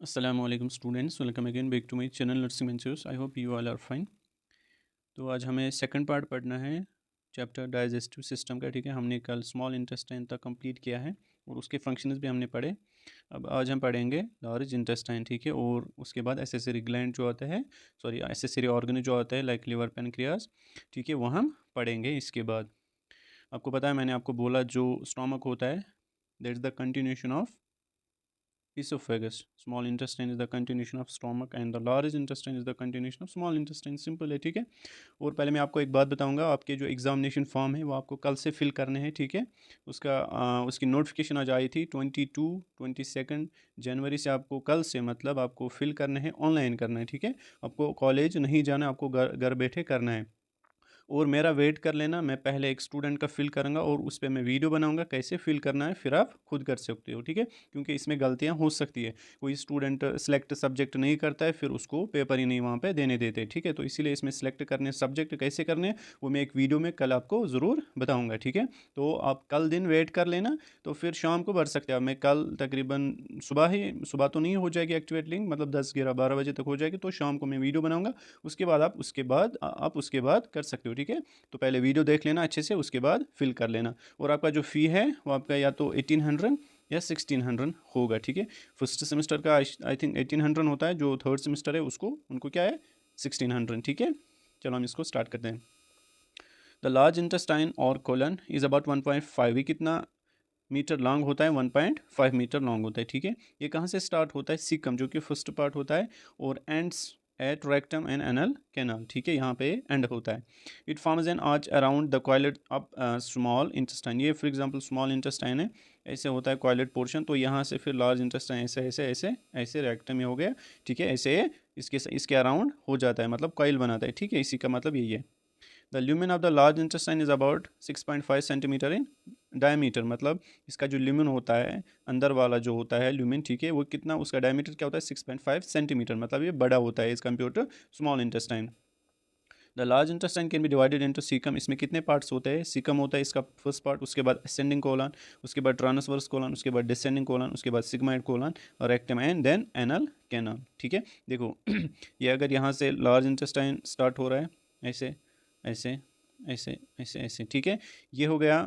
अस्सलाम वालेकुम students, welcome again back to my channel nursing ventures. I hope you all are fine. तो आज हमें सेकंड पार्ट पढ़ना है चैप्टर डाइजेस्टिव सिस्टम का। ठीक है, हमने कल स्मॉल इंटेस्टाइन तक कंप्लीट किया है और उसके फंक्शंस भी हमने पढ़े। अब आज हम पढ़ेंगे लार्ज इंटेस्टाइन। ठीक है, और उसके बाद एसेसरी ग्लैंड जो आता है, सॉरी एसेसरी ऑर्गन जो आता है लाइक लिवर, पेनक्रियाज। ठीक है, वो हम पढ़ेंगे इसके बाद। आपको पता है, मैंने आपको बोला जो स्टोमक होता है that is the continuation of esophagus. Small intestine is the continuation of stomach and the large intestine is the continuation of small intestine. Simple है। ठीक है, और पहले मैं आपको एक बात बताऊंगा, आपके जो एग्जामिनेशन फॉर्म है वो आपको कल से फिल करने हैं। ठीक है, उसकी नोटिफिकेशन आज आई थी 22 जनवरी से। आपको कल से मतलब आपको फिल करने हैं, ऑनलाइन करना है। ठीक है, आपको कॉलेज नहीं जाना, आपको घर घर बैठे करना है। और मेरा वेट कर लेना, मैं पहले एक स्टूडेंट का फिल करूँगा और उस पर मैं वीडियो बनाऊँगा कैसे फिल करना है, फिर आप खुद कर सकते हो। ठीक है, क्योंकि इसमें गलतियाँ हो सकती है। कोई स्टूडेंट सेलेक्ट सब्जेक्ट नहीं करता है, फिर उसको पेपर ही नहीं वहाँ पे देने देते। ठीक है, तो इसीलिए इसमें सेलेक्ट करने सब्जेक्ट कैसे करने वो मैं एक वीडियो में कल आपको ज़रूर बताऊँगा। ठीक है, तो आप कल दिन वेट कर लेना, तो फिर शाम को भर सकते हैं। मैं कल तकरीबन सुबह तो नहीं हो जाएगी एक्टिवेट लिंक, मतलब 10, 11, 12 बजे तक हो जाएगी, तो शाम को मैं वीडियो बनाऊँगा। आप उसके बाद कर सकते हो। ठीक है, तो पहले वीडियो देख लेना अच्छे से, उसके बाद फिल कर लेना। और आपका जो फ़ी है वो आपका या तो 1800 या 1600 होगा। ठीक है, फर्स्ट सेमेस्टर का आई थिंक 1800 होता है, जो थर्ड सेमेस्टर है उसको उनको क्या है 1600। ठीक है, चलो हम इसको स्टार्ट करते हैं। द लार्ज इंटेस्टाइन और कोलन इज़ अबाउट 1.5। ये कितना मीटर लॉन्ग होता है? 1.5 मीटर लॉन्ग होता है। ठीक है, ये कहाँ से स्टार्ट होता है? सीकम, जो कि फर्स्ट पार्ट होता है, और ends at rectum and anal canal. ठीक है, यहाँ पे एंड होता है। It forms an arch around the coils of small intestine. ये फॉर एग्जांपल स्मॉल इंटेस्टाइन है, ऐसे होता है क्वाइलेट पोर्शन, तो यहाँ से फिर लार्ज इंटेस्टाइन ऐसे ऐसे ऐसे ऐसे रेक्टम में हो गया। ठीक है, ऐसे इसके अराउंड हो जाता है, मतलब कॉइल बनाता है। ठीक है, इसी का मतलब यही है। The lumen of the large intestine is about 6.5 centimetre in diameter. मतलब इसका जो ल्यूमेन होता है, अंदर वाला जो होता है ल्यूमेन, ठीक है, वो कितना, उसका डायमीटर क्या होता है? 6.5 सेंटीमीटर। मतलब ये बड़ा होता है as compare to small intestine. The large intestine can be divided into caecum. इसमें कितने पार्ट्स होते हैं? सीकम होता है इसका फर्स्ट पार्ट, उसके बाद असेंडिंग कोलन, उसके बाद ट्रांसवर्स कोलन, उसके बाद डिसेंडिंग कोलन, उसके बाद सिग्माइड कोलन और rectum, and then anal canal. ठीक है, देखो ये अगर यहाँ से लार्ज इंटेस्टाइन स्टार्ट हो रहा है ऐसे ऐसे ऐसे ऐसे ऐसे, ठीक है, ये हो गया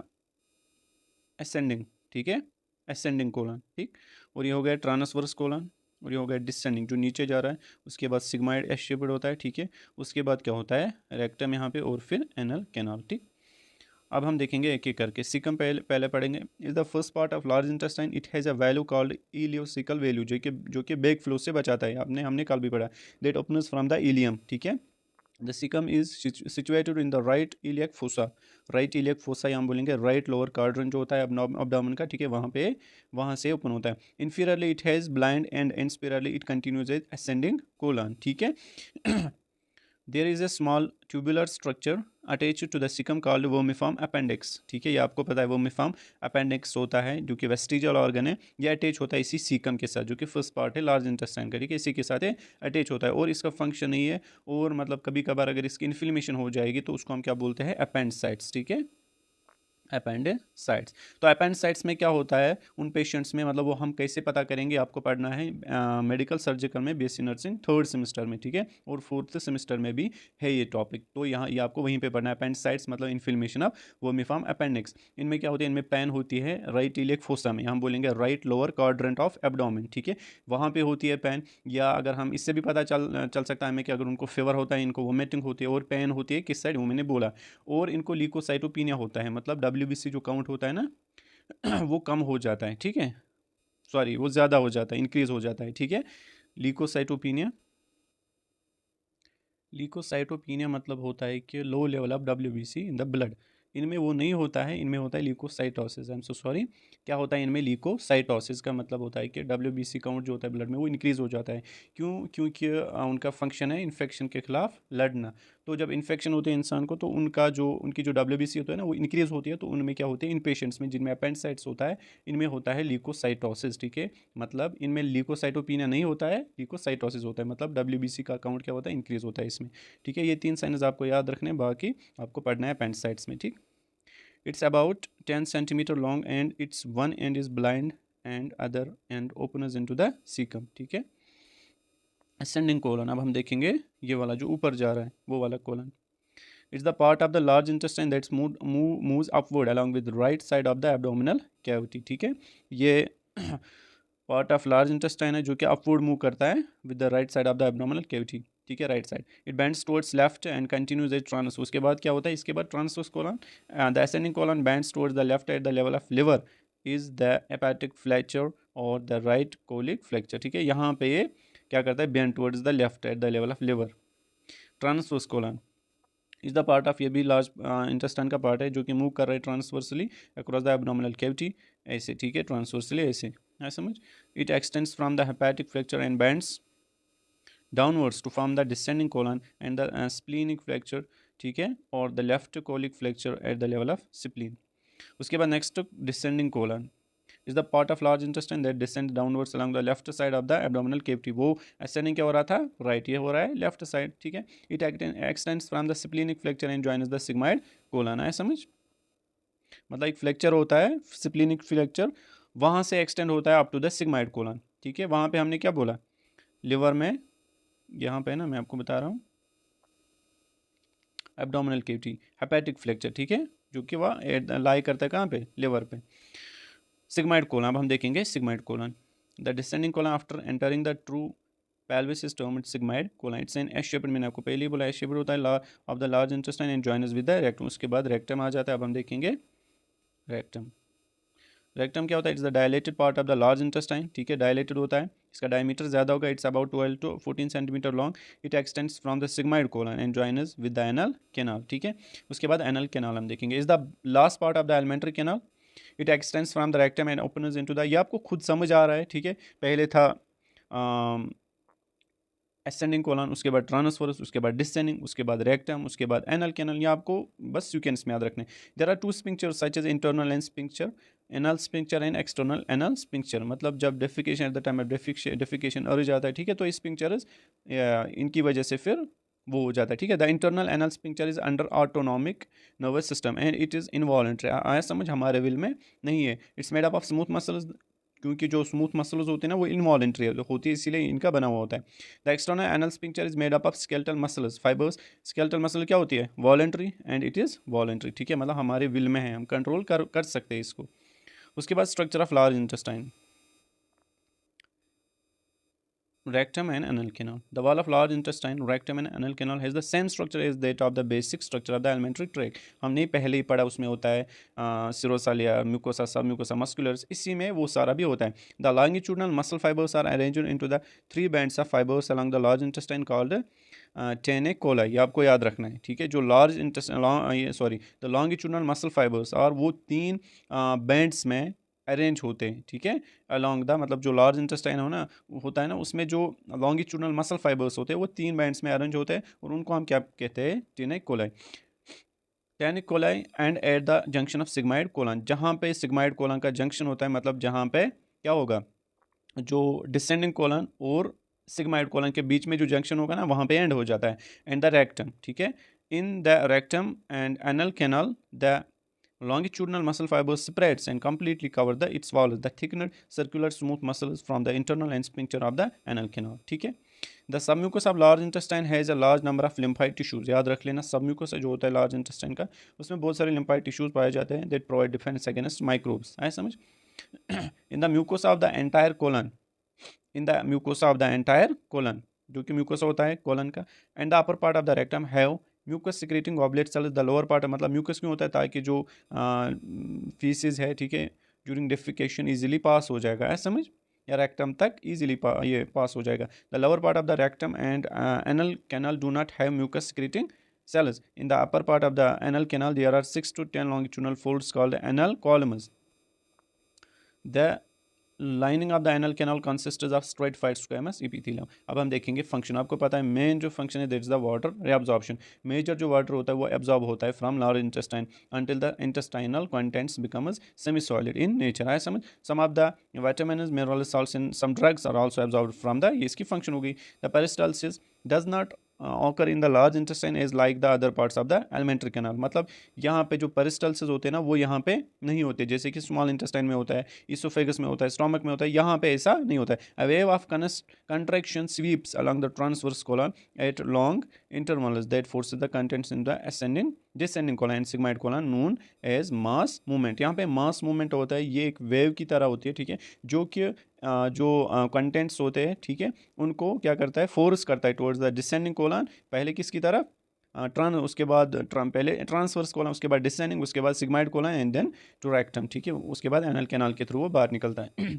असेंडिंग। ठीक है, असेंडिंग कोलन। ठीक, और ये हो गया ट्रांसवर्स कोलन, और ये हो गया डिसेंडिंग जो नीचे जा रहा है। उसके बाद सिग्माइड एस शेप्ड होता है। ठीक है, उसके बाद क्या होता है? रेक्टम यहाँ पे, और फिर एनल कैनाल। ठीक, अब हम देखेंगे एक एक करके। सिकम पहले पहले पढ़ेंगे। Is the first part of large intestine. It has a value called ileocaecal value, जो कि बैक फ्लो से बचाता है। आपने हमने कल भी पढ़ा, that opens from the ileum. ठीक है, the caecum is situated in the right iliac fossa. Right iliac fossa या हम बोलेंगे राइट लोअर कार्डन जो होता है abdomen का। ठीक है, वहाँ से ओपन होता है। Inferiorly it has blind end superiorly it continues as ascending colon. ठीक है, there is a small tubular structure attach to the caecum called vermiform appendix. ठीक है, ये आपको पता है वर्मिफॉर्म अपेंडिक्स होता है, जो कि वेस्टिजियल ऑर्गन है। ये अटैच होता है इसी सीकम के साथ, जो कि फर्स्ट पार्ट है लार्ज इंटेस्टाइन का। ठीक है, इसी के साथ अटैच होता है, और इसका फंक्शन नहीं है। और मतलब कभी कभार अगर इसकी इन्फ्लेमेशन हो जाएगी तो उसको हम क्या बोलते हैं? अपेंडिसाइट्स। ठीक है, अपेंडिसाइट्स। तो अपेंडिसाइट्स में क्या होता है उन पेशेंट्स में, मतलब वो हम कैसे पता करेंगे? आपको पढ़ना है मेडिकल सर्जिकल में, बीएससी नर्सिंग थर्ड सेमेस्टर में। ठीक है, और फोर्थ सेमेस्टर में भी है ये टॉपिक, तो यहाँ ये आपको वहीं पे पढ़ना है। अपेंडिसाइट्स मतलब इन्फ्लेमेशन ऑफ वर्मिफॉर्म अपेंडिक्स। इनमें क्या होता है? इनमें पेन होती है राइट इलियक फोसा में, हम बोलेंगे right lower quadrant of abdomen. ठीक है, वहाँ पे होती है पेन। या अगर हम इससे भी पता चल सकता है हमें कि अगर उनको फीवर होता है, इनको वोमिटिंग होती है, और पेन होती है किस साइड, वो मैंने बोला। और इनको ल्यूकोसाइटोपिनिया होता है, मतलब डब्ल्यूबीसी जो काउंट होता है ना वो कम हो जाता है। ठीक है, सॉरी वो ज़्यादा हो जाता है, इंक्रीज हो जाता है। ठीक है, ल्यूकोसाइटोपिनिया। ल्यूकोसाइटोपिनिया मतलब होता है कि low level of WBC in the blood. इनमें वो नहीं होता है, इनमें होता है leukocytosis. I am so sorry, क्या होता है इनमें? ल्यूकोसाइटोसिस का मतलब होता है कि डब्ल्यूबीसी काउंट जो होता है ब्लड में वो इंक्रीज़ हो जाता है। क्योंकि उनका फंक्शन है इन्फेक्शन के खिलाफ लड़ना। तो जब इन्फेक्शन होते हैं इंसान को, तो उनकी जो डब्ल्यूबीसी होता है ना वो इंक्रीज़ होती है। तो उनमें क्या होते हैं? इन पेशेंट्स में जिनमें अपेंडिसाइट्स होता है, इनमें होता है ल्यूकोसाइटोसिस। ठीक है, मतलब इनमें ल्यूकोसाइटोपिनिया नहीं होता है, ल्यूकोसाइटोसिस होता है, मतलब डब्ल्यूबीसी का काउंट क्या होता है? इंक्रीज़ होता है इसमें। ठीक है, ये 3 साइंस आपको याद रखने, बाकी आपको पढ़ना है अपेंडिसाइट्स में। ठीक, it's about 10 centimetre long and it's one and is blind and other and openers into the caecum. ठीक है, असेंडिंग कोलन, अब हम देखेंगे ये वाला जो ऊपर जा रहा है वो वाला colon. It's the part of the large intestine that's moves upward along with right side of the abdominal cavity, ठीक है। ये पार्ट ऑफ लार्ज इंटेस्टाइन है जो कि अपवर्ड मूव करता है with the right side of the abdominal cavity, ठीक है, right side. It bends towards left and continues as trans, उसके बाद क्या होता है, इसके बाद transverse colon. The ascending colon bends towards the left at the level of liver is the hepatic flexure और द राइट कोलिक फ्लैक्चर, ठीक है। यहाँ पे ये क्या करता है, bend towards the left at the level of liver. Transverse colon is the part of, ये भी लार्ज इंटेस्टाइन का पार्ट है जो कि मूव कर रहा है transversely across the abdominal cavity, ऐसे, ठीक है, ट्रांसवर्सली ऐसे, है समझ। It extends from the hepatic fracture and bends downwards to form the descending colon and the splenic fracture, ठीक है, और the left colic fracture at the level of spleen. उसके बाद next descending colon is the part of large intestine that descends downwards along the left side of the abdominal cavity। वो ascending क्या हो रहा था, right, ये हो रहा है left side, ठीक है। it extends from the splenic flexure and joins the sigmoid colon, है समझ। मतलब एक फ्लेक्चर होता है स्प्लीनिक फ्लेक्चर, वहाँ से एक्सटेंड होता है up to the sigmoid colon, ठीक है। वहाँ पे हमने क्या बोला, लिवर में, यहाँ पे ना मैं आपको बता रहा हूँ, एब्डोमिनल कैविटी, हेपेटिक फ्लेक्चर, ठीक है, जो कि वह लाई करता है कहाँ पे, लिवर पे। सिग्माइड कोलन, अब हम देखेंगे sigmoid colon. The descending colon after entering the true pelvis is termed sigmoid colon। It's an S shaped, मैंने आपको पहले ही बोला एस शेप्ड होता है of the large intestine and joins with the rectum. उसके बाद रेक्टम आ जाता है, अब हम देखेंगे रेक्टम। रेक्टम क्या होता है, it's the dilated part of the large intestine, ठीक है, डायलेटेड होता है, इसका डायमीटर ज़्यादा होगा, it's about 12 to 14 centimetre long. It extends from the sigmoid colon and joins with the anal canal, ठीक है। उसके बाद एनल कैनाल हम देखेंगे। Is the last part of the alimentary canal. It extends from the rectum and opens into the, ये आपको खुद समझ आ रहा है, ठीक है। पहले था असेंडिंग कोलन, उसके बाद ट्रांसवर्स, उसके बाद डिसेंडिंग, उसके बाद रेक्टम, उसके बाद एनल कैनल। ये आपको बस सीक्वेंस में याद रखने। There are two sphincter such as internal and sphincter, anal sphincter and external anal sphincter. मतलब जब defecation at the time of defecation urge जाता है, ठीक है, तो स्पिंक्चर्स इनकी वजह से फिर वो हो जाता है, ठीक है। The internal anal sphincter is under autonomic nervous system and it is involuntary. आया समझ, हमारे विल में नहीं है। It's made up of smooth muscles, क्योंकि जो स्मूथ मसल्स होते हैं ना वो इनवॉलंटरी होती है, इसीलिए इनका बना हुआ होता है। The external anal sphincter is made up of skeletal muscles fibres. Skeletal muscle क्या होती है, voluntary, and it is voluntary, ठीक है, मतलब हमारे विल में है, हम कंट्रोल कर सकते हैं इसको। उसके बाद structure of large intestine, rectum and anal canal. The wall of large intestine, rectum and anal canal has the same structure as that of the basic structure of the alimentary tract। हमने पहले ही पढ़ा, उसमें होता है सिरोसालिया, mucosa, सब mucosa, मस्कुलर्स, इसी में वो सारा भी होता है। The longitudinal muscle fibers are arranged into the 3 bands of fibers along the large intestine called taenia coli. ये आपको याद रखना है, ठीक है। जो large intestine the longitudinal muscle fibres और वो 3 बैंड्स में अरेंज होते हैं, ठीक है, अलॉन्ग द, मतलब जो लार्ज इंटेस्टाइन होता है ना, उसमें जो लॉन्गिट्यूडनल मसल फाइबर्स होते हैं वो 3 बैंड्स में अरेंज होते हैं और उनको हम क्या कहते हैं, tannic coli. Tannic coli and at the junction of sigmoid colon, जहाँ पे सिग्माइड कोलन का जंक्शन होता है, मतलब जहाँ पे क्या होगा, जो डिसेंडिंग कोलन और सिग्माइड कोलन के बीच में जो जंक्शन होगा ना, वहाँ पे एंड हो जाता है। एंड द रेक्टम, ठीक है, in the rectum and anal canal the longitudinal muscle fibers separates and completely cover the its walls, the thickened circular smooth muscles from the internal and sphincter of the anal canal, ठीक है। The submucosa of large intestine has a large number of lymphoid tissues। याद रख लेना, submucosa जो होता है large intestine का, उसमें बहुत सारे lymphoid tissues पाए जाते हैं that provide defense against microbes। आए समझ। In the mucosa of the entire colon, in the mucosa of the entire colon, जो कि म्यूकोसा होता है कोलन का, and the upper part of the rectum have mucus secreting goblet cells. The lower part, मतलब mucus क्यों होता है, ताकि जो फीसिस है, ठीक है, ड्यूरिंग डेफिकेशन इजीली पास हो जाएगा, है समझ, या रेक्टम तक इजीली ये पास हो जाएगा। The lower part of the rectum and anal canal do not have mucus secreting cells। In the upper part of the anal canal there are 6 to 10 longitudinal folds called anal columns। The lining of the anal canal consists of stratified squamous epithelium. अब हम देखेंगे function. आपको पता है main जो function है that is the water reabsorption. Major जो water होता है वो एब्जॉर्ब होता है from large intestine until the intestinal contents becomes semi solid in nature. है समझ। Some of the vitamins minerals salts in some drugs are also absorbed from the, ये इसकी फंक्शन हो गई। The peristalsis does not occur in the large intestine is like the other parts of the alimentary canal, मतलब यहाँ पे जो पेरिस्टल्सेस होते हैं ना वो यहाँ पे नहीं होते, जैसे कि स्मॉल इंटेस्टाइन में होता है, इसोफेगस में होता है, स्टोमक में होता है, यहाँ पे ऐसा नहीं होता है। A wave of contraction sweeps along the transverse colon at long intervals that forces the contents in the ascending descending colon and sigmoid colon known as mass movement. यहाँ पे मास मूवमेंट होता है, ये एक वेव की तरह होती है, ठीक है, जो कि जो कंटेंट्स होते हैं, ठीक है, उनको क्या करता है, फोर्स करता है टुवर्ड्स द डिसेंडिंग कोलन, पहले किसकी तरफ, उसके बाद पहले ट्रांसवर्स कोलन, उसके बाद डिसेंडिंग, उसके बाद sigmoid colon and then to rectum, ठीक है, उसके बाद एनल कैनाल के थ्रू वो बाहर निकलता है।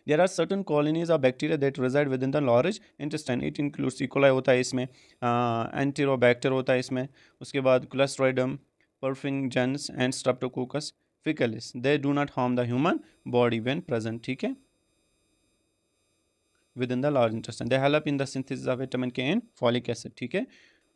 There are certain colonies of bacteria that reside within the large intestine. It includes E. coli होता है इसमें, Enterobacter होता है इसमें, उसके बाद Clostridium perfringens and Streptococcus faecalis. They do not harm the human body when present, ठीक है, within the large intestine. They help in the synthesis of vitamin K and folic acid, ठीक है,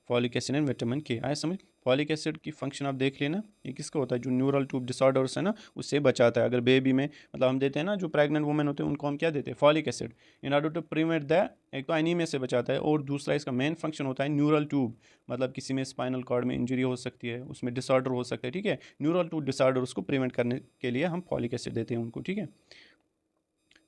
फॉलिक एसिड एंड विटामिन के। आया समझ? Folic acid की function आप देख लेना, ये किसका होता है, जो न्यूरल ट्यूब डिसऑर्डर्स है ना उससे बचाता है। अगर बेबी में मतलब हम देते हैं ना, जो प्रेग्नेंट वुमेन होते हैं उनको हम क्या देते हैं, folic acid, in order to prevent the, एक तो एनीमिया से बचाता है और दूसरा इसका मेन फंक्शन होता है न्यूरल ट्यूब, मतलब किसी में स्पाइनल कॉर्ड में इंजरी हो सकती है, उसमें डिसऑर्डर हो सकता है, ठीक है, न्यूरल ट्यूब डिसऑर्डर उसको प्रिवेंट करने के लिए हम फॉलिक एसिड देते हैं उनको, ठीक है।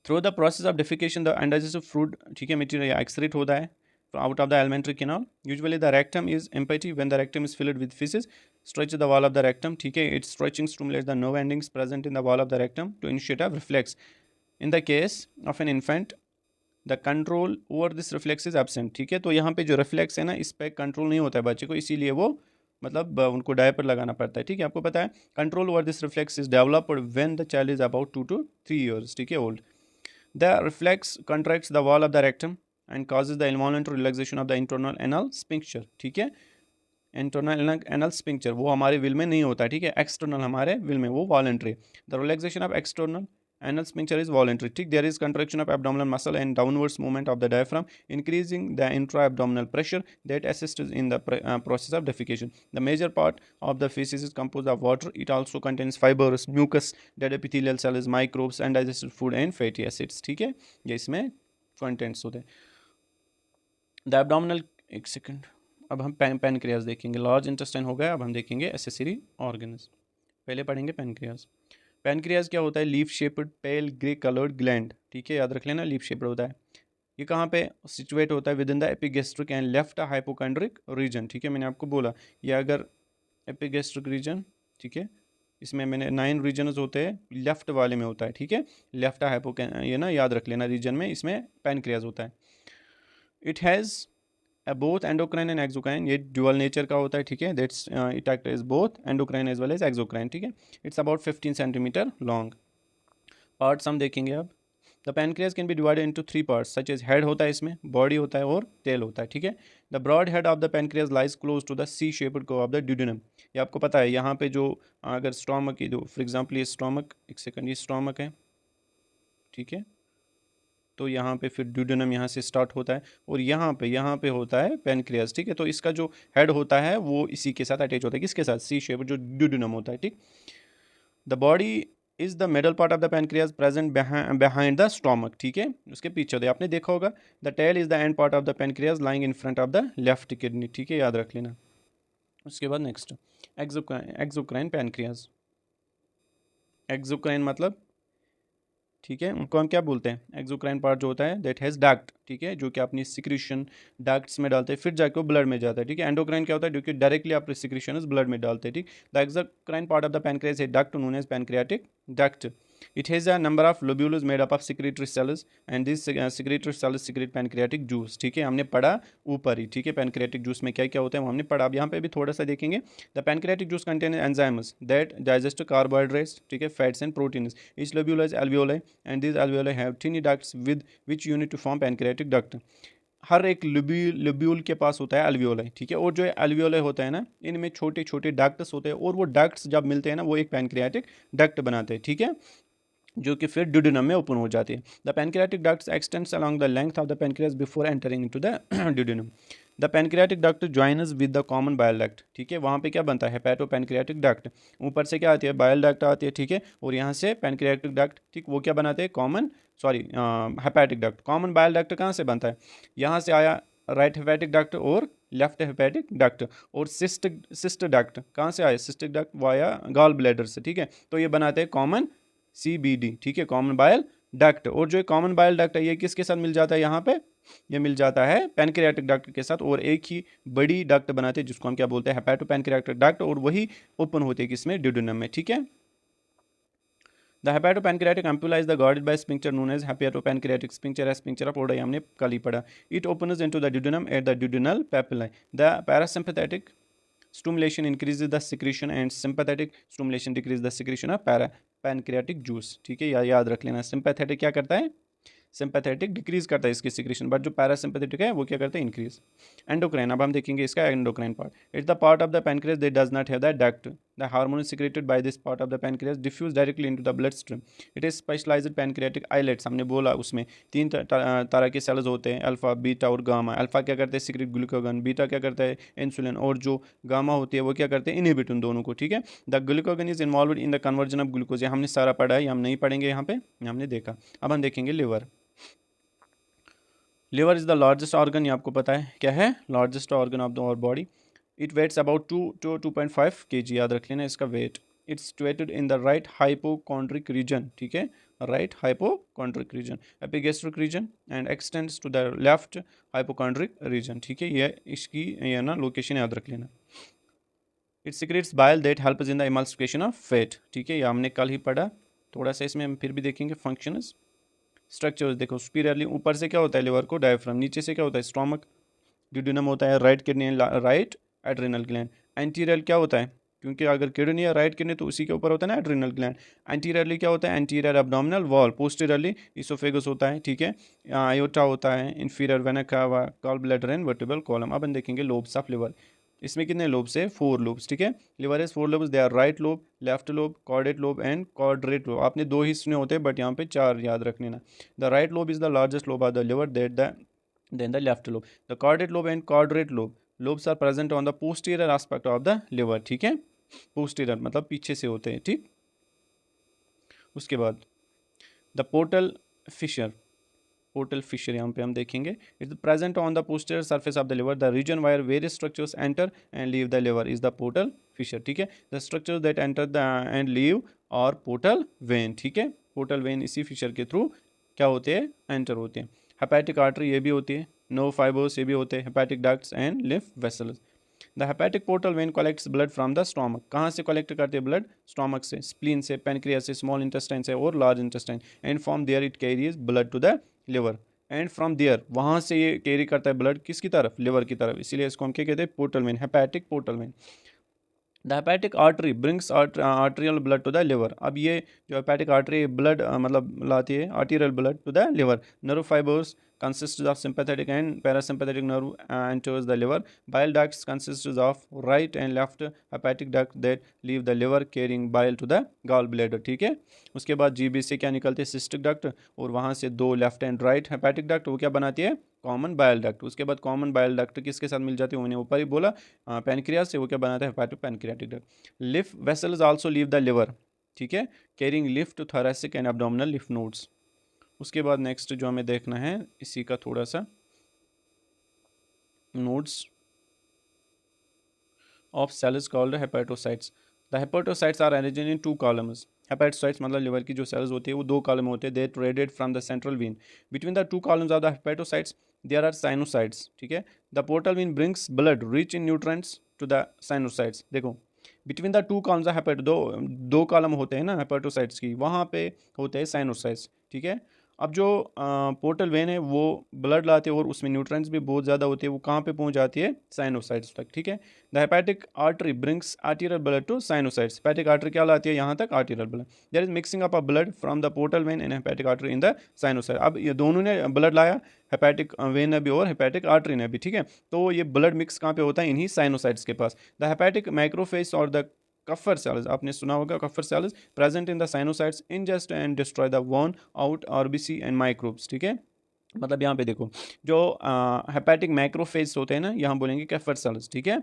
Through the process of defecation the undigestive fruit, ठीक है, मटीरियल एक्सक्रीट होता है out of the alimentary canal. Usually the rectum is empty. When the rectum is filled with feces, stretch the wall of the rectum, ठीक है, its stretching stimulates the nerve endings present in the wall of the rectum to initiate a reflex. In the case of an infant, the control over this reflex is absent, ठीक है, तो यहाँ पे जो reflex है ना इस पर कंट्रोल नहीं होता है बच्चे को, इसीलिए वो मतलब उनको डायपर लगाना पड़ता है, ठीक है, आपको पता है। Control over this reflex is developed when the child is about 2 to 3 years, ठीक है, old. The reflex contracts the wall of the rectum and causes the involuntary relaxation of the internal anal sphincter, ठीक है, internal anal sphincter वो हमारे will में नहीं होता है, ठीक है, एक्सटर्नल हमारे विल में वो voluntary. The relaxation of external anal sphincter is voluntary, ठीक, there is contraction of abdominal muscle and downwards movement of the diaphragm increasing the intra-abdominal pressure that assists in the process of defecation. The major part of the feces is composed of water. It also contains fibers, mucus, dead epithelial cells, microbes, undigested food and fatty acids, ठीक है, ये इसमें contents होते हैं। The abdominal, एक second, अब हम pancreas देखेंगे, लार्ज इंटेस्टाइन हो गया, अब हम देखेंगे एसेसरी ऑर्गन्स। पहले पढ़ेंगे पैनक्रियाज। पैनक्रियाज क्या होता है, लीफ शेप्ड पेल ग्रे कलर्ड ग्लैंड, ठीक है, याद रख लेना, लीफ शेप्ड होता है। ये कहाँ पे सिचुएट होता है, within the epigastric and left hypochondriac region, ठीक है, मैंने आपको बोला ये अगर एपिगेस्ट्रिक रीजन, ठीक है, इसमें मैंने 9 रीजन्स होते हैं, लेफ्ट वाले में होता है, ठीक है, लेफ्ट हाइपो, ये ना याद रख लेना रीजन में, इसमें पैनक्रियाज होता है। It has both endocrine and exocrine, ये ड्यूअल नेचर का होता है, ठीक है, that's it act is both endocrine as well as exocrine, ठीक है, it's about 15 centimetre long. Parts हम देखेंगे अब। The pancreas can be divided into 3 parts such as head होता है, इसमें बॉडी होता है और टेल होता है, ठीक है। The broad head of the pancreas lies close to the C shaped curve of the duodenum, ये आपको पता है, यहाँ पे जो अगर स्टोमक की, जो फॉर एग्जाम्पल ये स्टोमक, एक सेकंड, ये स्टोमक है, ठीक है, तो यहाँ पे फिर ड्यूडेनम यहाँ से स्टार्ट होता है और यहाँ पे होता है पैनक्रियाज, ठीक है, तो इसका जो हेड होता है वो इसी के साथ अटैच होता है, किसके साथ, सी शेप, जो ड्यूडेनम होता है, ठीक। The body is the middle part of the pancreas present behind the stomach, ठीक है, उसके पीछे होता है, आपने देखा होगा। The tail is the end part of the pancreas lying in front of the left kidney, ठीक है, याद रख लेना। उसके बाद नेक्स्ट एक्सोक्राइन पैनक्रियाज। एक्सोक्राइन मतलब, ठीक है, उनको हम क्या बोलते हैं, एक्सोक्राइन पार्ट जो होता है दैट हैज़ डक्ट, ठीक है, जो कि अपनी सिक्रीशन डक्ट्स में डालते हैं, फिर जाके वो ब्लड में जाता है, ठीक है। एंडोक्राइन क्या होता है, जो कि डायरेक्टली अपनी सिक्रीशन ब्लड में डालते हैं, ठीक। The exocrine part of the pancreas है duct known as pancreatic duct. It has a number of lobules made up of secretory cells and these secretory cells secrete pancreatic juice, ठीक है, हमने पढ़ा ऊपर ही, ठीक है, पैनक्रियाटिक जूस में क्या क्या होता है वो हमने पढ़ा। अब यहाँ पे भी थोड़ा सा देखेंगे। The pancreatic juice contain enzymes that digest carbohydrates, ठीक है, fats and proteins. Each lobule is alveoli and these alveoli have tiny ducts with which unit to form pancreatic duct। हर एक लोब्यूल के पास होता है अल्वियोलाई, ठीक है, और जो अल्वियोलाई होता है ना, इनमें छोटे छोटे डक्ट्स होते हैं और वो डक्ट्स जब मिलते हैं ना वो एक पैनक्रियाटिक डक्ट बनाते हैं, ठीक है, जो कि फिर ड्यूडेनम में ओपन हो जाती है। The pancreatic ducts extends along the length of the pancreas before entering into the duodenum. The pancreatic duct joins with the common bile duct, ठीक है, वहाँ पे क्या बनता है, हेपेटो पैनक्रियाटिक डक्ट, ऊपर से क्या आती है, बाइल डक्ट आती है, ठीक है, और यहाँ से पैनक्रियाटिक डक्ट, ठीक, वो क्या बनाते हैं, hepatic duct. Common bile duct कहाँ से बनता है, यहाँ से आया राइट हेपेटिक डक्ट और लेफ्ट हेपेटिक डक्ट। और सिस्ट डक्ट कहाँ से आया, cystic duct via gall bladder से, ठीक है। तो ये बनाते हैं कॉमन CBD, ठीक है, कॉमन बाइल डक्ट। और जो कॉमन बाइल डक्ट है ये किसके साथ मिल जाता है यहाँ पे, ये मिल जाता है पैनक्रियाटिक डक्ट के साथ, और एक ही बड़ी डक्ट बनाते हैं जिसको हम क्या बोलते हैं, हेपेटो पैनक्रियाटिक डक्ट, और वही ओपन होते हैं किसमें, ड्यूडेनम में, ठीक है। The hepatopancreatic ampulla is the guarded by sphincter known as hepatopancreatic sphincter as sphincter of Oda हमने कल ही पढ़ा. It opens into the duodenum at the duodenal papillae. The parasympathetic stimulation increases the secretion and sympathetic stimulation decreases the secretion of pancreatic juice. ठीक है, याद रख लेना. Sympathetic क्या करता है, सिंपैथेटिक डिक्रीज करता है इसकी सिक्रेशन, बट जो पैरासिम्पैथेटिक है वो क्या करता है, इंक्रीज. एंडोक्राइन, अब हम देखेंगे इसका endocrine part. It's the part of the pancreas that does not have the duct. The hormone secreted by this part of the pancreas diffuse directly into the blood stream. It is specialised pancreatic islets. हमने बोला उसमें 3 तरह के cells होते हैं, alpha, beta और gamma. Alpha क्या करते हैं, सिक्रेट ग्लूकागन. बीटा क्या करता है, इंसुलिन. और जो गामा होती है वो क्या करते हैं, इनहिबिट उन दोनों को, ठीक है. The glucagon is involved in the conversion of glucose. हमने सारा पढ़ा है, हम नहीं पढ़ेंगे यहाँ पे, हमने देखा. अब हम देखेंगे liver. Liver is the largest organ, ये आपको पता है क्या है, लार्जेस्ट ऑर्गन ऑफ द और body. It weights about 2 to 2.5 kg, याद रख लेना इसका weight. It's situated in the right hypochondriac region, ठीक है, right hypochondriac region, epigastric region and extends to the left hypochondriac region, ठीक है. ये इसकी ये ना लोकेशन याद रख लेना. It secretes bile that helps in the emulsification of fat, ठीक है, ये हमने कल ही पढ़ा. थोड़ा सा इसमें हम फिर भी देखेंगे फंक्शंस. स्ट्रक्चर्स देखो, स्पिरली ऊपर से क्या होता है लिवर को, डायफ्राम. नीचे से क्या होता है, स्टोमक. ड्यूडेनम होता है, right kidney, right adrenal gland. Anterior क्या होता है, क्योंकि अगर किडनी है राइट किडनी तो उसी के ऊपर होता है ना एड्रिनल ग्लैंड. एंटीरियरली क्या होता है, anterior abdominal wall. Posteriorly oesophagus होता है, ठीक है, आयोटा होता है. Inferior vena cava, gall bladder and vertebral column. अब हम देखेंगे लोब्स ऑफ लिवर. इसमें कितने लोब्स है, 4 लोब्स, ठीक है. Liver is 4 lobes, they are right lobe, left lobe, caudate lobe and quadrate lobe. आपने 2 ही सुने होते हैं बट यहाँ पे 4 याद रखने ना. The right lobe is the largest lobe of the liver, then the left lobe. The caudate lobe and quadrate lobe lobes are present on the posterior aspect of the liver, ठीक है. posterior मतलब पीछे से होते हैं, ठीक. उसके बाद the portal fissure यहाँ पे हम देखेंगे. It's present on the posterior surface of the liver. The region where various structures enter and leave the liver is the portal fissure, ठीक है. The structures that enter the and leave are portal vein, ठीक है. portal vein इसी fissure के through क्या होते हैं, enter होते हैं. हेपेटिक आर्टरी ये भी होती है, नो फाइबर्स ये भी होते हैं, hepatic ducts and lymph vessels. The hepatic portal vein collects blood from the stomach. कहाँ से कलेक्ट करते हैं ब्लड, स्टोमक से, स्प्लीन से, पेनक्रियास से, स्मॉल इंटेस्टाइन से और large intestine. And from there it carries blood to the liver. And from there वहाँ से ये कैरी करता है ब्लड किसकी तरफ, लिवर की तरफ. इसीलिए इसको हम क्या कहते हैं, portal vein, hepatic portal vein. The hepatic artery brings arterial blood to the liver. अब ये जो हेपेटिक आर्टरी ब्लड मतलब लाती है arterial blood to the liver. Nerve fibres consists of sympathetic and parasympathetic nerve enters the liver. Bile ducts consists of right and left hepatic duct that leave the liver carrying bile to the gallbladder, ठीक है. उसके बाद GB से क्या निकलते हैं, cystic duct, और वहाँ से 2 left and right hepatic duct, वो क्या बनाती है, कॉमन बाइल डक्ट. उसके बाद कॉमन बाइल डक्ट किसके साथ मिल जाती है, मैंने ऊपर ही बोला पैनक्रियास से, वो क्या बनाता है, hepato pancreatic duct. Lymph vessels also leave the liver, ठीक है, कैरिंग लिफ्ट to thoracic and abdominal lymph nodes. उसके बाद नेक्स्ट जो हमें देखना है इसी का थोड़ा सा nodes of cells called hepatocytes. The hepatocytes are arranged in 2 columns. Hepatocytes मतलब लिवर की जो सेल्स होती है वो 2 कॉलम होते हैं. They radiate from the central vein. Between the 2 columns of the hepatocytes there are sinusoids, ठीक है. The portal vein brings blood rich in nutrients to the sinusoids. देखो बिटवीन द 2 कॉलम्स ऑफ दो column होते हैं ना hepatocytes की, वहाँ पे होते हैं साइनोसाइट्स, ठीक है. अब जो पोर्टल वेन है वो ब्लड लाते हैं और उसमें न्यूट्रिएंट्स भी बहुत ज़्यादा होते हैं, वो कहाँ पे पहुँच जाती है, साइनोसाइट्स तक, ठीक है. The hepatic artery brings arterial blood to sinusoids. Hepatic artery क्या लाती है, यहाँ तक arterial blood. There is mixing up a blood from the portal vein and hepatic artery in the sinusoid. अब ये दोनों ने ब्लड लाया, हेपेटिक वेन ने भी और हेपेटिक आर्टरी ने भी, ठीक है. तो ये ब्लड मिक्स कहाँ पे होता है, इन्हीं साइनोसाइट्स के पास. द हेपेटिक मैक्रोफेज और द कफर सेल्स, आपने सुना होगा Kupffer cells, present in the sinusoids ingest and destroy the worn out RBC and microbes, ठीक है. मतलब यहाँ पे देखो जो हेपेटिक मैक्रोफेज होते हैं ना, यहाँ बोलेंगे कफर सेल्स, ठीक है.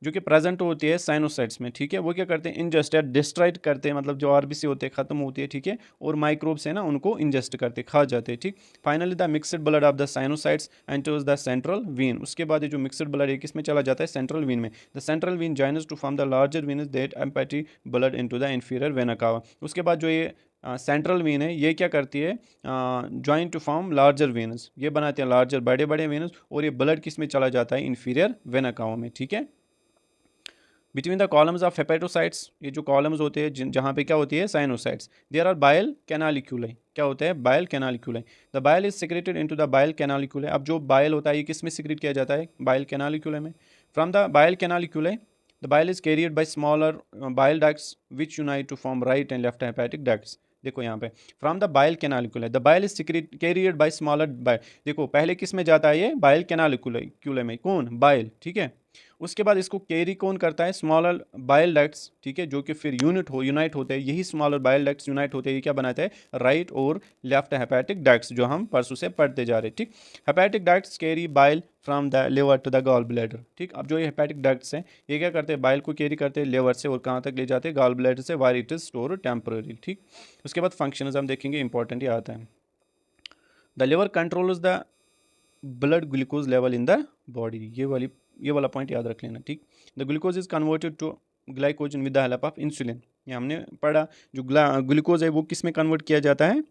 जो कि प्रेजेंट होती है साइनोसाइट्स में, ठीक है। वो क्या करते हैं, इंजेस्ट या डिस्ट्रॉइड करते हैं, मतलब जो आरबीसी होते हैं ख़त्म होती है, ठीक है, और माइक्रोब्स है ना उनको इंजेस्ट करते खा जाते हैं, ठीक। Finally the mixed blood of the sinusoids enters the central vein. उसके बाद ये जो मिक्सड ब्लड है किस में चला जाता है, सेंट्रल वीन में। The central vein joins to form the larger veins that empty blood into the inferior vena cava. उसके बाद जो ये सेंट्रल वीन है ये क्या करती है, join to form larger veins, ये बनाते हैं लार्जर बड़े बड़े वेनस, और ये ब्लड किस में चला जाता है, इन्फीरियर वेना कावा में, ठीक है। Between the columns of hepatocytes, ये जो कॉलम्स होते हैं जहाँ पे क्या होती है, sinusoids, there are bile canaliculi. क्या होता है, bile canaliculi. The bile is secreted into the bile canaliculi. अब जो बाइल होता है ये किस में सिक्रेट किया जाता है, बाइल कैनालिक्यूलाई में। From the bile canaliculi the bile is carried by smaller bile ducts which unite to form right and left hepatic ducts. देखो यहाँ पे from the bile canaliculi the bile is secrete carried by smaller bile. देखो पहले किस में जाता है ये, बाइल कैनालिक्यूलाई में, कौन, बाइल, ठीक है। उसके बाद इसको कैरी कौन करता है, स्मॉलर बाइल डक्ट्स, ठीक है, जो कि फिर यूनाइट होते हैं, यही स्मॉलर बाइल डक्ट्स यूनाइट होते हैं, ये क्या बनाते हैं, राइट और लेफ्ट हेपेटिक डक्ट्स, जो हम परसों से पढ़ते जा रहे हैं, ठीक। Hepatic ducts carry bile from the liver to the gall bladder, ठीक। अब जो ये हेपेटिक डक्ट्स हैं ये क्या करते हैं, बाइल को कैरी करते हैं लिवर से और कहाँ तक ले जाते हैं, गॉल ब्लैडर से, wire it is store temporary, ठीक। उसके बाद फंक्शंस हम देखेंगे, इंपॉर्टेंट ये आता है। The liver controls the blood glucose level in the body, ये वाला पॉइंट याद रख लेना, ठीक। The glucose is converted to glycogen with the help of insulin. ये हमने पढ़ा, जो ग्लूकोज है वो किस में कन्वर्ट किया जाता है,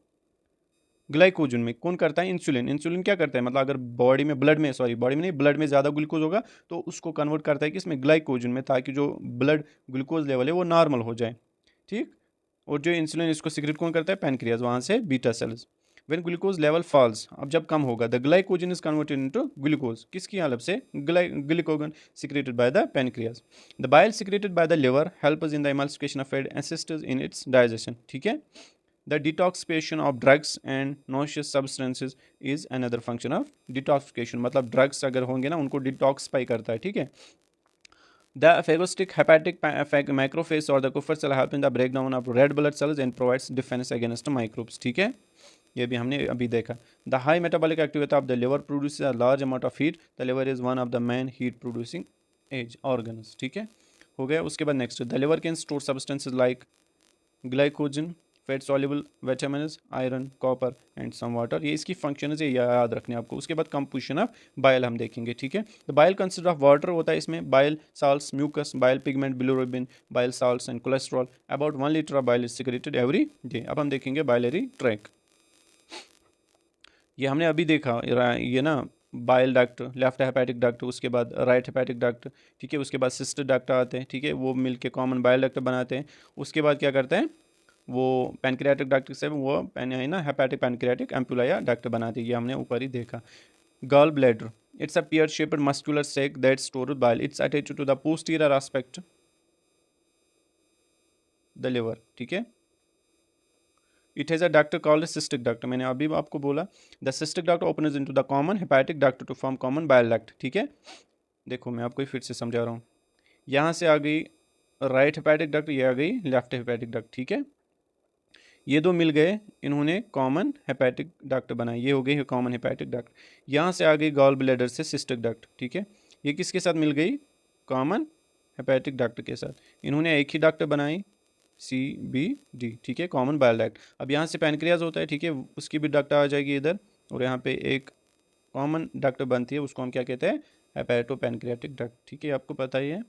ग्लाइकोजन में। कौन करता है, इंसुलिन। इंसुलिन क्या करता है, मतलब अगर बॉडी में बॉडी में नहीं, ब्लड में ज़्यादा ग्लूकोज होगा तो उसको कन्वर्ट करता है किसमें, ग्लाइकोजन में, ताकि जो ब्लड ग्लूकोज लेवल है वो नॉर्मल हो जाए, ठीक। और जो इंसुलिन इसको सिक्रेट कौन करता है, पैनक्रियाज, वहाँ से beta cells. when glucose level falls, अब जब कम होगा, the glycogen is converted into glucose, किसकी हेल्प से, glycogen secreted by the pancreas. The bile secreted by the liver help us in the emulsification of fat, assists us in its digestion, ठीक है। The detoxification of drugs and noxious substances is another function of detoxification, मतलब drugs अगर होंगे ना उनको detoxify करता है, ठीक है। The phagocytic hepatic macrophage or the Kupffer cell help in the breakdown of red blood cells and provides defense against microbes, ठीक है। ये भी हमने अभी देखा। The high metabolic activity of the liver produce a large amount of heat, the liver is one of the main heat producing as organs, ठीक है, हो गया। उसके बाद next, the liver can store substances like glycogen, fat soluble vitamins, iron, copper and some water. ये इसकी function है, याद रखने आपको। उसके बाद कंपोजिशन ऑफ बाइल हम देखेंगे, ठीक है। तो बाइल कंसिस्ट ऑफ वाटर होता है इसमें, bile salts, mucus, bile pigment, bilirubin, bile salts and cholesterol. About 1 litre of bile is secreted every day. अब हम देखेंगे बाइलरी ट्रैक। ये हमने अभी देखा, ये ना bile duct, left hepatic duct, उसके बाद राइट हेपेटिक डक्ट, ठीक है। उसके बाद सिस्टर डक्ट आते हैं, ठीक है, वो मिलके कॉमन बाइल डक्ट बनाते हैं। उसके बाद क्या करते हैं, वो पैनक्रियाटिक डक्ट से वो है ना हेपेटिक पैनक्रियाटिक एम्पुला या डक्ट बनाते हैं, ये हमने ऊपर ही देखा। Gall bladder, it's a pear shaped muscular sac that store bile, it's attached to the posterior aspect the liver, ठीक है। It has a duct called cystic duct, मैंने अभी आपको बोला। The cystic duct opens into the common hepatic duct to form common bile duct, ठीक है। देखो मैं आपको फिर से समझा रहा हूँ, यहाँ से आ गई राइट हेपेटिक डक्ट, ये आ गई लेफ्ट हेपेटिक डक्ट, ठीक है। ये दो मिल गए, इन्होंने कॉमन हेपेटिक डक्ट बनाई, ये हो गई कॉमन हेपेटिक डक्ट। यहाँ से आ गई गॉल ब्लैडर से सिस्टिक डक्ट, ठीक है। ये किसके साथ मिल गई, कॉमन हेपेटिक डक्ट के साथ। इन्होंने एक ही डक्ट बनाई, CBD, ठीक है, कॉमन बाइल डक्ट। अब यहाँ से पैनक्रियाज होता है, ठीक है, उसकी भी डक्ट आ जाएगी इधर, और यहाँ पे एक कॉमन डक्ट बनती है, उसको हम क्या कहते हैं, हेपेटो पैनक्रियाटिक डक्ट, ठीक है, आपको पता ही है।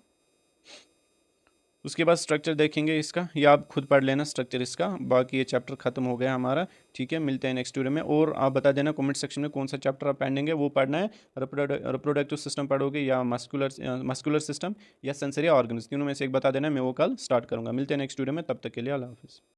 उसके बाद स्ट्रक्चर देखेंगे इसका, या आप खुद पढ़ लेना स्ट्रक्चर इसका। बाकी ये चैप्टर खत्म हो गया हमारा, ठीक है। मिलते हैं नेक्स्ट वीडियो में, और आप बता देना कमेंट सेक्शन में कौन सा चैप्टर आप पेंडिंग है, वो पढ़ना है। रिप्रोडक्टिव सिस्टम पढ़ोगे या मस्कुलर सिस्टम या सेंसरी ऑर्गन्स, तीनों में से एक बता देना, मैं वो कल स्टार्ट करूँगा। मिलते हैं नेक्स्ट वीडियो में, तब तक के लिए अल्लाह हाफिज़।